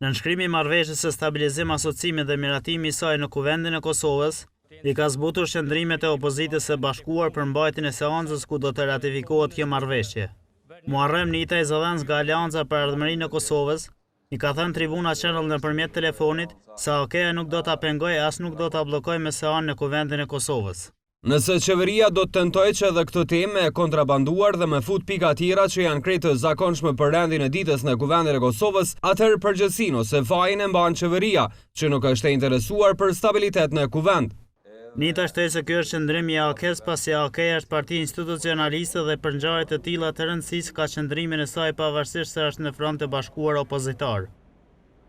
Nënshkrimi i marrëveshjes së stabilizim, asocimi dhe miratimi i saj në Kuvendin e Kosovës i ka zbutur qëndrimet e opozitës së bashkuar për mbajtjen e seancës ku do të ratifikohet kjo marrëveshje. Muharrem Nita i zëdhënës nga Aleanca për Ardhmërinë e Kosovës i ka thënë Tribuna Channel nëpërmjet telefonit se AKE nuk do ta pengojë as nuk do ta bllokojë me seancën në Kuvendin e Kosovës. Nëse qeveria do të tentojë që edhe këtë temë e kontrabanduar dhe me fut pika tjera që janë krejt të zakonshme për rendin e ditës në Kuvendin e Kosovës, atëherë përgjithësinë ose fajin e mban qeveria, që nuk është e interesuar për stabilitet në Kuvend. Nita shtoi se ky është qëndrimi i AKE-s pasi AKE është parti institucionaliste dhe për ngjarje të tilla të rëndësishme ka qëndrimin e saj pavarësisht se është në front të bashkuar opozitar.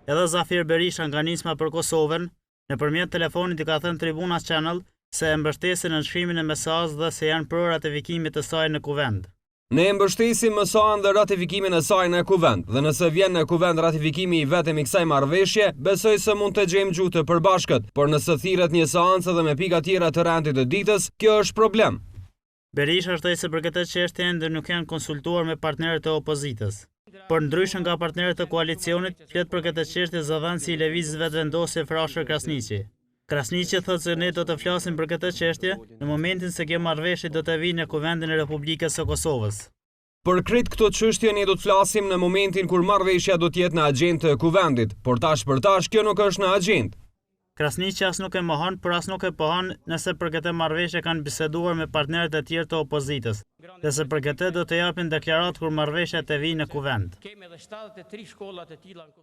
Edhe Zafir Berisha nga Nisma për Kosovën, nëpërmjet telefonit i ka thënë Tribuna Channel se e mbështesin nënshkrimin e MSA-s dhe se janë për ratifikimit të saj në Kuvend. Ne e mbështesim MSA-n dhe ratifikimin e saj në Kuvend, dhe nëse vjen në Kuvend ratifikimi i vetëm i kësaj marrëveshje, besoj se mund të gjejmë gjuhë të përbashkët, por nëse thirret një seancë dhe me pika tjera të rendit të ditës, kjo është problem. Berisha shtoi se për këtë çështje ende nuk janë konsultuar me partnerët e opozitës. Por ndryshe nga partnerët e koalicionit, flet për këtë çështje zëdhënësi i Lëvizjes Vetvendosje Frashër Krasniqi. Krasniqi thotë se ne do të flasim për këtë çështje në momentin se kjo marrëveshje do të vijë në Kuvendin e Republikës së Kosovës. Për krejt këto çështje ne do të flasim në momentin kur marrëveshja do të jetë në agjendë të Kuvendit, por tash për tash kjo nuk është në agjendë. Krasniqi as nuk e mohon, por as nuk e pohon nëse për këtë marrëveshje kanë biseduar me partnerët e tjerë të opozitës, dhe se për këtë do të japin deklaratë kur marrëveshja të vijë në Kuvend.